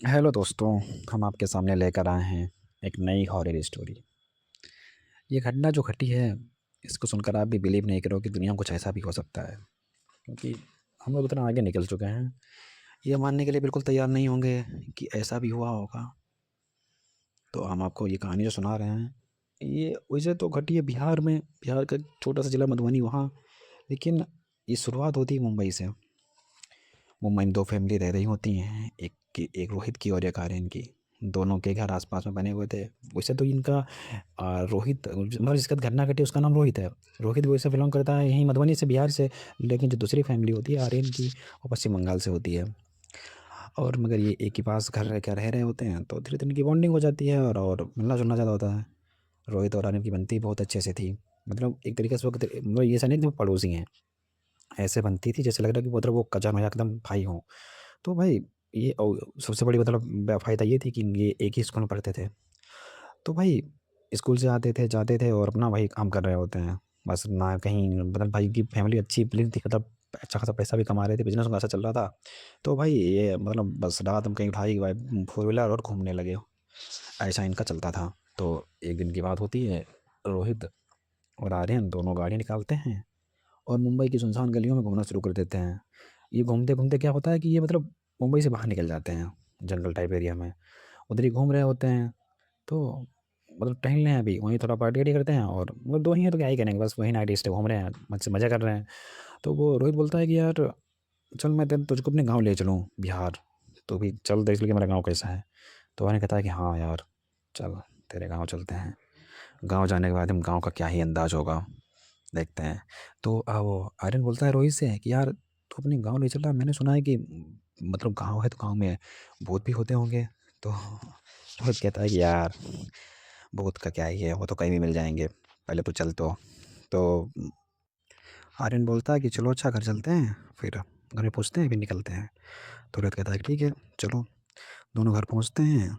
Hello दोस्तों। हम आपके सामने लेकर आए हैं एक नई हॉरर स्टोरी। ये घटना जो घटी है, इसको सुनकर आप भी बिलीव नहीं करोगे कि दुनिया में कुछ ऐसा भी हो सकता है। क्योंकि हम लोग इतना आगे निकल चुके हैं, ये मानने के लिए बिल्कुल तैयार नहीं होंगे कि ऐसा भी हुआ होगा। तो हम आपको ये कहानी जो सुना रहे हैं, ये वैसे तो घटी है बिहार में, बिहार का छोटा सा जिला मधुबनी वहाँ। लेकिन ये शुरुआत होती है मुंबई से। मुंबई में दो फैमिली रह रही होती हैं, एक रोहित की और एक आर्यन की। दोनों के घर आसपास में बने हुए थे। वैसे तो इनका रोहित, मतलब जिसका घटना घटी उसका नाम रोहित है। रोहित वैसे बिलोंग करता है यहीं मधुबनी से, बिहार से। लेकिन जो दूसरी फैमिली होती है आर्यन की, वो पश्चिम बंगाल से होती है। और मगर ये एक ही पास घर रह कर रह रहे होते हैं, तो धीरे धीरे इनकी बॉन्डिंग हो जाती है और मिलना जुलना ज़्यादा होता है। रोहित और आर्यन की बनती बहुत अच्छे से थी। मतलब एक तरीके से वो मतलब ये ऐसा नहीं कि वो पड़ोसी हैं, ऐसे बनती थी जैसे लग रहा कि मतलब वो कज़न हो या एकदम भाई हो। तो भाई ये सबसे बड़ी मतलब फ़ायदा ये थी कि ये एक ही स्कूल में पढ़ते थे। तो भाई स्कूल से आते थे, जाते थे और अपना वही काम कर रहे होते हैं। बस ना कहीं मतलब भाई की फैमिली अच्छी प्लीज़ थी, मतलब अच्छा खासा पैसा भी कमा रहे थे, बिज़नेस उनका अच्छा चल रहा था। तो भाई ये मतलब बस रात में कहीं उठाई भाई फ़ोर व्हीलर और घूमने लगे, ऐसा इनका चलता था। तो एक दिन की बात होती है, रोहित और आर्यन दोनों गाड़ी निकालते हैं और मुंबई की सुनसान गलियों में घूमना शुरू कर देते हैं। ये घूमते-घूमते क्या होता है कि ये मतलब मुंबई से बाहर निकल जाते हैं, जंगल टाइप एरिया में। उधर ही घूम रहे होते हैं, तो मतलब टहल रहे हैं अभी, वहीं थोड़ा पार्टी-वार्टी करते हैं और वो 2 ही हैं तो क्या ही करेंगे, बस वही नाइट स्टे घूम रहे हैं, मज़े कर रहे हैं। तो वो रोहित बोलता है कि यार चल मैं तुझको अपने गाँव ले चलूँ बिहार, तू भी चल देख ले कि मेरा गाँव कैसा है। तो आर्यन कहता है कि हाँ यार, चल तेरे गाँव चलते हैं। गाँव जाने के बाद हम गाँव का क्या ही अंदाज़ होगा, देखते हैं। तो वो आर्यन बोलता है रोहित से कि यार तू अपने गाँव ले चल रहा है, मैंने सुना है कि मतलब गाँव है तो गाँव में भूत भी होते होंगे। तो रोहित कहता है कि यार भूत का क्या ही है, वो तो कहीं भी मिल जाएँगे, पहले तू चल तो आर्यन बोलता है कि चलो अच्छा घर चलते हैं, फिर घर में पहुँचते हैं फिर निकलते हैं। तो रोहित कहता है कि ठीक है चलो। दोनों घर पहुँचते हैं,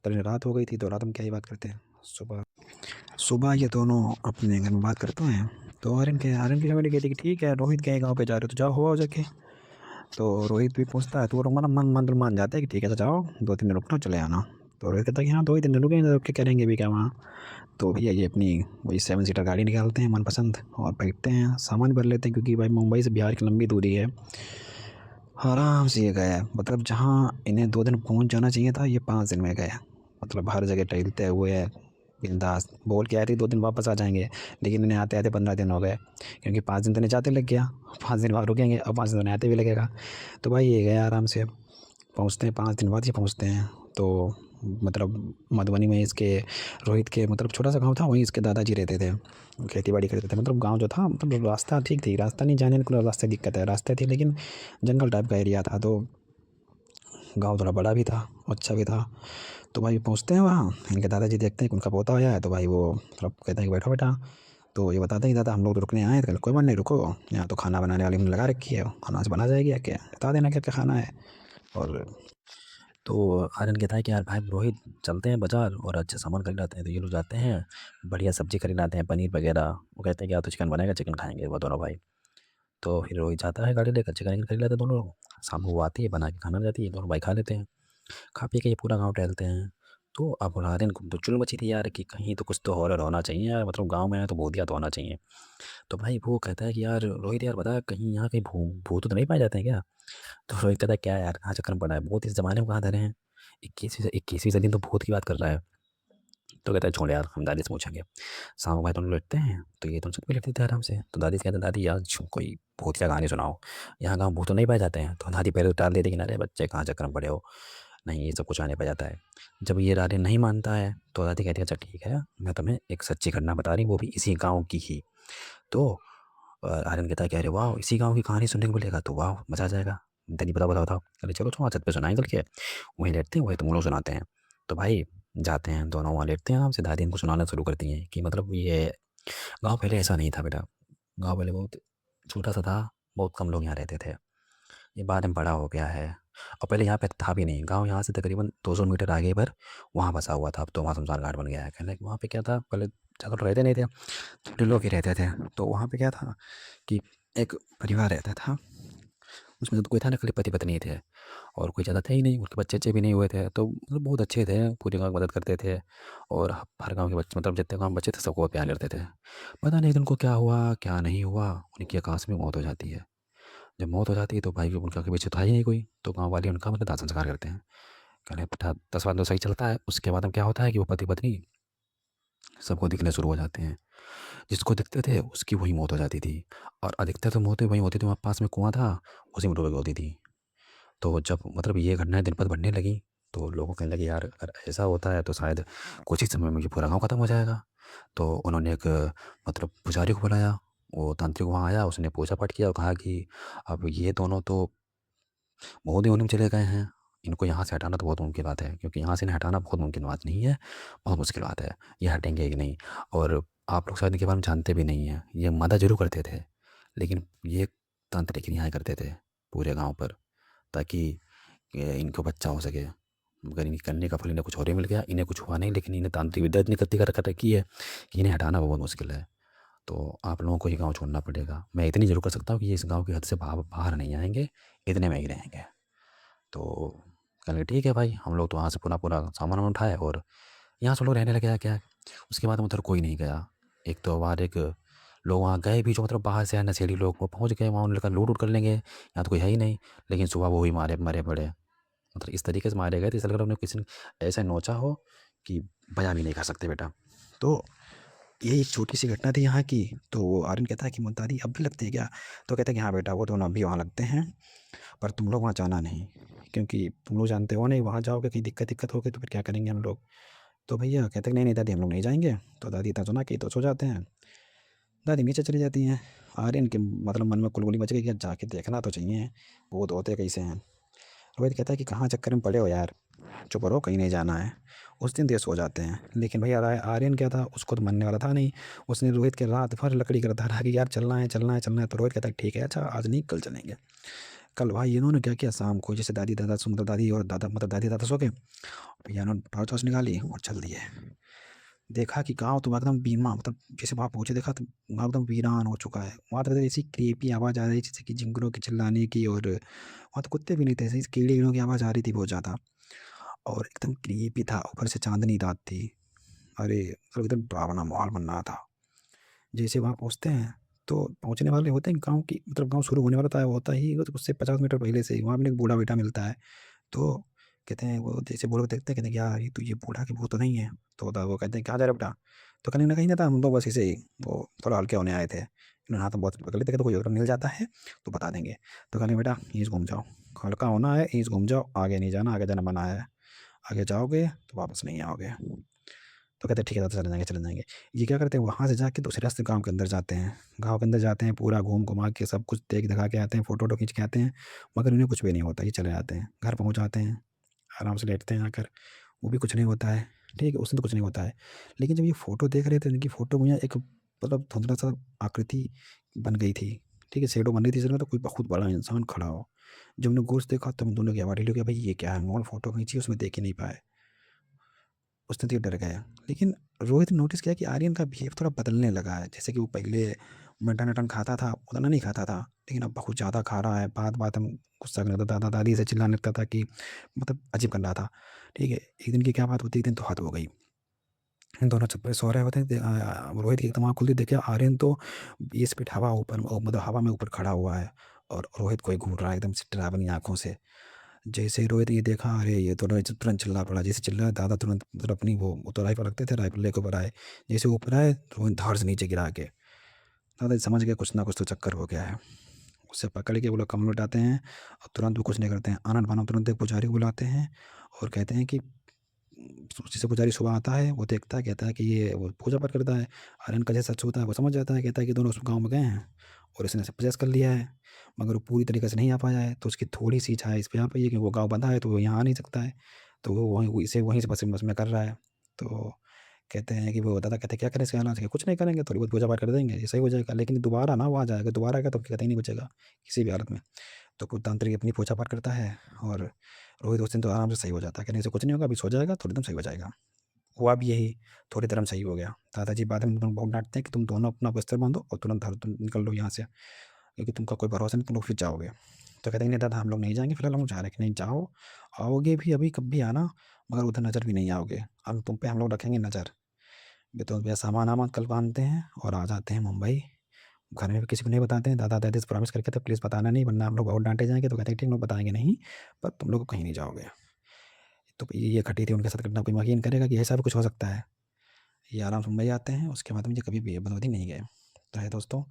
पहले रात हो गई थी तो रात में क्या ही बात करते हैं। सुबह सुबह ये दोनों अपने घर में बात करते हैं। तो आर्यन की फैमिली कहती है कि ठीक है रोहित के गाँव पे जा रहे हो तो जाओ, हो आओ जाके। तो रोहित भी पूछता है तो वो मान जाता है कि ठीक है तो जाओ, 2-3 दिन रुकना चले आना। तो रोहित कहता है कि हाँ 2 ही दिन रुकेंगे, रुक के करेंगे भी क्या वहाँ। तो भैया ये अपनी वही 7 सीटर गाड़ी निकालते हैं मनपसंद और बैठते हैं, सामान भर लेते हैं क्योंकि भाई मुंबई से बिहार की लंबी दूरी है। आराम से ये गए, मतलब जहाँ इन्हें 2 दिन पहुँच जाना चाहिए था ये 5 दिन में गए। मतलब हर जगह टहलते हुए बिंदास बोल के आए थे 2 दिन वापस आ जाएंगे, लेकिन इन्हें आते आते 15 दिन हो गए। क्योंकि 5 दिन तो इन्हें जाते लग गया, 5 दिन बाद रुकेंगे और 5 दिन तो इन्हें आते भी लगेगा। तो भाई ये गए आराम से, पहुँचते हैं 5 दिन बाद ही पहुँचते हैं। तो मतलब मधुबनी में इसके रोहित के मतलब छोटा सा गांव था, वहीं इसके दादाजी रहते थे, खेती बाड़ी करते थे। मतलब गांव जो था मतलब रास्ता ठीक थी, रास्ता नहीं जाने को रास्ते दिक्कत है, रास्ते थी लेकिन जंगल टाइप का एरिया था। तो गांव थोड़ा बड़ा भी था, अच्छा भी था। तो भाई पहुँचते हैं वहाँ, इनके दादाजी देखते हैं कि उनका पोता आया है, तो भाई वो मतलब कहते हैं कि बैठो बेटा। तो ये बताते हैं कि दादा हम लोग तो रुकने आए हैं। तो कहते, कोई बात नहीं रुको, यहाँ तो खाना बनाने वाली हमने लगा रखी है, खाना से बना जाएगी, क्या बता देना क्या क्या खाना है। और तो आर्यन कहता है कि यार भाई रोहित चलते हैं बाजार और अच्छे सामान खरीद लाते हैं। तो ये लोग जाते हैं, बढ़िया सब्जी खरीद लाते हैं, पनीर वगैरह। वो कहते हैं कि यार तो चिकन बनेगा, चिकन खाएंगे वो दोनों भाई। तो फिर रोहित जाता है गाड़ी लेकर, चिकन खरीद लेते हैं दोनों लोग। शाम को वो आती है, बना के खाना जाती है, दोनों भाई खा लेते हैं। खा पी के ये पूरा गाँव टहलते हैं। तो अब आर्यन को तो चुल मची थी यार कि कहीं तो कुछ तो हॉरर होना चाहिए यार, मतलब गाँव में है तो भूतिया तो होना चाहिए। तो भाई वो कहता है कि यार रोहित यार बता कहीं यहाँ कहीं भूत तो नहीं पाए जाते हैं क्या। तो रोहित कहता है क्या यार कहाँ चक्कर में पड़ा है, भूत इस ज़माने में कहाँ धरे हैं, 21वीं सदी में तो भूत की बात कर रहा है। तो कहता है छोड़ यार हम दादी से पूछेंगे। शाम को भाई दोनों लेटते हैं, तो ये दोनों छत पे लेटते थे आराम से। तो दादी से कहते हैं दादी यार कोई भूतिया कहानी सुनाओ, यहाँ गाँव भूत तो नहीं पाए जाते हैं। तो दादी पहले तो टाल देती कि अरे बच्चे कहाँ चक्कर में पड़े हो, नहीं ये सब कुछ आने पा जाता है। जब ये राधे नहीं मानता है तो दादी कहती है अच्छा ठीक है मैं तुम्हें एक सच्ची घटना बता रही हूँ, वो भी इसी गाँव की ही। तो आर्यन कहता है कि अरे वाह इसी गाँव की कहानी सुनने को मिलेगा तो वाह मज़ा आ जाएगा। दादी बताओ बताओ बताओ, अरे चलो थोड़ा छत पे सुनाएं चल के, वहीं लेटते हैं वही तुम लोग सुनाते हैं। तो भाई जाते हैं दोनों वहाँ लेटते हैं आराम से, दादी इनको सुनाना शुरू करती हैं कि मतलब ये गाँव पहले ऐसा नहीं था बेटा, गाँव पहले बहुत छोटा सा था, बहुत कम लोग यहाँ रहते थे, ये बाद में बड़ा हो गया है। और पहले यहाँ पे था भी नहीं गाँव, यहाँ से तकरीबन 200 मीटर आगे पर वहाँ बसा हुआ था, अब तो वहाँ शमशान घाट बन गया है। कहने वहाँ पे क्या था, पहले ज़्यादा लोग रहते नहीं थे, थोड़े लोग ही रहते थे। तो वहाँ पे क्या था कि एक परिवार रहता था, उसमें तो कोई था ना, खाली पति पत्नी थे। और कोई ज़्यादा थे ही नहीं, उनके बच्चे-वच्चे भी नहीं हुए थे, तो मतलब बहुत अच्छे थे, पूरे गाँव की मदद करते थे और हर गाँव के बच्चे मतलब जितने गाँव में बच्चे थे सबको प्यार करते थे। पता नहीं उनको क्या हुआ, क्या नहीं हुआ, उनकी आकाश में मौत हो जाती है। जब मौत हो जाती है तो भाई उनका के पीछे तो है ही नहीं कोई, तो गाँव वाले उनका मतलब दाह संस्कार करते हैं। कहने बेटा 10 बाद तो सही चलता है, उसके बाद में क्या होता है कि वो पति-पत्नी सबको दिखने शुरू हो जाते हैं। जिसको दिखते थे उसकी वही मौत हो जाती थी और अधिकतर तो मौतें वहीं होती थी, वहाँ पास में कुआँ था, उसी में डूब के होती थी। तो जब मतलब ये घटनाएँ दिन पर बढ़ने लगी, तो लोगों को कहने लगे यार अगर ऐसा होता है तो शायद कुछ ही समय में ये पूरा गाँव खत्म हो जाएगा। तो उन्होंने एक मतलब पुजारी को बुलाया, वो तांत्रिक वहाँ आया, उसने पूजा-पाठ किया और कहा कि अब ये दोनों तो बहुत ही में चले गए हैं, इनको यहाँ से हटाना तो बहुत मुमकिन बात है, क्योंकि यहाँ से इन्हें हटाना बहुत मुमकिन बात नहीं है, बहुत मुश्किल बात है। ये हटेंगे कि नहीं और आप लोग शायद इनके बारे में जानते भी नहीं हैं। ये मदद ज़रूर करते थे, लेकिन ये तांत्रिक न्याय करते थे पूरे गाँव पर, ताकि इनको बच्चा हो सके। मगर इनके करने का फल इन्हें कुछ और ही मिल गया, इन्हें कुछ हुआ नहीं, लेकिन इन्हें तांत्रिक विद्या इतनी गति कर रखी है कि इन्हें हटाना बहुत मुश्किल है। तो आप लोगों को ये गाँव छोड़ना पड़ेगा। मैं इतनी ज़रूर कर सकता हूँ कि ये इस गाँव की हद से बाहर नहीं आएँगे, इतने में ही रहेंगे। तो कहने लगे ठीक है भाई, हम लोग तो वहाँ से पूरा सामान-वामान उठाए और यहाँ से लोग रहने लगे क्या। उसके बाद उधर कोई नहीं गया। एक तो वहाँ एक लोग वहाँ गए भी जो मतलब बाहर से आए नशेड़ी लोग, वो पहुँच गए वहाँ, उन्होंने कहा लूट-वूट कर लेंगे, यहाँ तो कोई है ही नहीं। लेकिन सुबह वो ही मारे मरे पड़े। मतलब इस तरीके से मारे गए थे, ऐसा लग रहा उन्हें किसी ने ऐसे नोचा हो कि बयाँ भी नहीं कर सकते बेटा। तो ये एक छोटी-सी घटना थी यहाँ की। तो आर्यन कहता है कि दादी अब भी लगते हैं क्या? तो कहता है कि हाँ बेटा, वो दोनों अब भी वहाँ लगते हैं, पर तुम लोग वहाँ जाना नहीं, क्योंकि तुम लोग जानते हो नहीं, वहाँ जाओगे कहीं दिक्कत होगी तो फिर क्या करेंगे हम लोग। तो भैया कहते हैं नहीं नहीं दादी, हम लोग नहीं जाएंगे। तो दादी इतना सुना कि तो सो जाते हैं। दादी नीचे चली जाती हैं। आर्यन के मतलब मन में कुलगुली मच गई कि जाके देखना तो चाहिए भूत होते कैसे हैं। रोहित कहता है कि कहाँ चक्कर में पड़े हो यार, चुप रहो, कहीं नहीं जाना है। उस दिन तो ये सो जाते हैं, लेकिन भैया आर्यन क्या था, उसको तो मानने वाला था नहीं। उसने रोहित के रात भर लकड़ी करता रहा कि यार चलना है चलना है चलना है। तो रोहित कहता है ठीक है, अच्छा आज नहीं कल चलेंगे। कल भाई इन्होंने क्या किया, शाम को जैसे दादी दादा मतलब दादी और दादा मतलब दादी दादा सो गए, भैया इन्होंने टॉर्च वॉर्च निकाली और चल दिए। देखा कि गाँव तो एकदम बीमा मतलब जैसे वहाँ पहुँचे, देखा तो गाँव एकदम वीरान हो चुका है। वहाँ तो ऐसी क्रीपी आवाज़ आ रही जैसे कि जिंगलों के चिल्लाने की, और वहाँ तो कुत्ते भी नहीं थे, ऐसे कीड़े की आवाज़ आ रही थी बहुत ज़्यादा, और एकदम क्रीपी था। ऊपर से चांदनी रात थी। अरे मतलब एकदम डरावना माहौल बन रहा था। जैसे वहाँ पहुँचते हैं, तो पहुँचने वाले होते हैं गाँव की मतलब गाँव शुरू होने वाला था, होता ही उससे 50 मीटर पहले से ही वहाँ भी एक बूढ़ा बेटा मिलता है। तो कहते हैं, वो जैसे बूढ़े को देखते हैं, कहते हैं कि यार ये बूढ़ा के भूत तो नहीं है। तो वो कहते हैं कहाँ जा रहे हो बेटा। तो कहने कहीं नहीं था, हम लोग बस ऐसे ही वो थोड़ा हल्के होने आए थे। इन्होंने हाथ में बहुत पकड़ लेते, कहते कोई अगर मिल जाता है तो बता देंगे। तो कहने बेटा यहीं से घूम जाओ, हल्का होना है, यहीं से घूम जाओ, आगे नहीं जाना, आगे जाना मना है। आगे जाओगे तो वापस नहीं आओगे। तो कहते हैं ठीक है दादा, चले जाएंगे चले जाएंगे। ये क्या करते हैं, वहाँ से जाके दूसरे रास्ते गाँव के अंदर जाते हैं। गाँव के अंदर जाते हैं, पूरा घूम घुमा के सब कुछ देख दिखा के आते हैं, फोटो वोटो खींच के आते हैं। मगर उन्हें कुछ भी नहीं होता, ये चले जाते हैं। घर पहुँच जाते हैं, आराम से लेटते हैं आकर, वो भी कुछ नहीं होता है। ठीक है, उसमें तो कुछ नहीं होता है। लेकिन जब ये फ़ोटो देख रहे थे, इनकी फ़ोटो में एक मतलब धुंधला-सा आकृति बन गई थी। ठीक है, शैडो बन रही थी, इसमें तो कोई बहुत बड़ा इंसान खड़ा हो। जब हमने गौर से देखा तब हम दोनों की आवाज़ हिल गई, भाई ये क्या है? नॉर्मल फ़ोटो खींची, उसमें देख ही नहीं पाए। उस दिन तो ये डर गया। लेकिन रोहित ने नोटिस किया कि आर्यन का बिहेव थोड़ा बदलने लगा है। जैसे कि वो पहले मटन-वटन खाता था, उतना नहीं खाता था, लेकिन अब बहुत ज़्यादा खा रहा है। बात-बात में गुस्सा करने लगता था, दादा-दादी से चिल्लाने लगता था कि मतलब अजीब कर रहा था। ठीक है, एक दिन की क्या बात होती है, एक दिन तो हद हो गई। इन दोनों छत पे सो रहे होते हैं, रोहित की एकदम आँख खुलती, देखे आर्यन तो 20 फीट हवा ऊपर मतलब हवा में ऊपर खड़ा हुआ है, और रोहित को ही घूर रहा है एकदम से डरावनी आँखों से। जैसे ही रोहित ये देखा, अरे ये तो रोहित तुरंत चिल्ला पड़ा। जैसे चिल्लाया, दादा तुरंत मतलब अपनी वो तो राइफल रखते थे, राइफल लेके ऊपर आए। जैसे ऊपर आए, रोहित धड़ से नीचे गिरा के, दादा समझ गए कुछ ना कुछ तो चक्कर हो गया है। उसे पकड़ के वो लोग कमर उठाते हैं, और तुरंत वो कुछ नहीं करते हैं, आनन-फानन तुरंत एक पुजारी को बुलाते हैं और कहते हैं कि जैसे पुजारी सुबह आता है, वो देखता है, कहता है कि ये वो पूजा पाठ करता है। आर्यन का जैसा सच होता है वो समझ जाता है, कहता है कि दोनों उस गाँव में गए हैं और इसने ऐसे पजेस कर लिया है, मगर वो पूरी तरीके से नहीं आ पाया है। तो उसकी थोड़ी-सी इच्छा है इस पे आ पाई है कि वो गाँव बँधा है तो वो यहाँ आ नहीं सकता है। तो वो वहीं से बस में कर रहा है। तो कहते हैं कि वो दादा कहते हैं क्या करें इसके हालात के? कुछ नहीं करेंगे, थोड़ी बहुत पूजा पाठ कर देंगे, ये सही हो जाएगा। लेकिन दोबारा ना वो आ जाएगा, दोबारा आएगा तो कतई नहीं बचेगा किसी भी हालत में। तो कोई तांत्रिक अपनी पूजा पाठ करता है, और रोहित उस दिन तो आराम से सही हो जाता है, कहने से कुछ नहीं होगा, अभी सो जाएगा, थोड़ी देर में सही हो जाएगा। हुआ भी यही, थोड़ी देर में सही हो गया। दादाजी बाद में तुम बहुत डाँटते हैं कि तुम दोनों अपना बिस्तर बाँधो और तुरंत निकल लो यहाँ से, क्योंकि तुमका कोई भरोसा नहीं, तुम लोग फिर जाओगे। तो कहते हैं नहीं दादा हम लोग नहीं जाएंगे, फिलहाल हम जा रहे हैं। कि नहीं जाओ, आओगे भी अभी कभी आना, मगर उधर नज़र भी नहीं आओगे, हम तुम पे हम लोग रखेंगे नज़र। ये तो भैया सामान वामान कल बांधते हैं और आ जाते हैं मुंबई। घर में भी किसी को नहीं बताते हैं, दादा दादी से प्रॉमिस करके थे प्लीज़ बताना नहीं, वरना हम लोग बहुत डांटे जाएंगे। तो कहते हैं ठीक हम लोग बताएंगे नहीं, पर तुम लोग कहीं नहीं जाओगे। तो ये घटी थी उनके साथ घटना, कोई यकीन करेगा कि ऐसा भी कुछ हो सकता है। ये आराम से मुंबई आते हैं, उसके बाद मुझे कभी भी बदौती नहीं गए। तो है दोस्तों,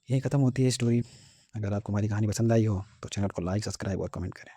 यही ख़त्म होती है स्टोरी। अगर आपको हमारी कहानी पसंद आई हो तो चैनल को लाइक सब्सक्राइब और कमेंट करें।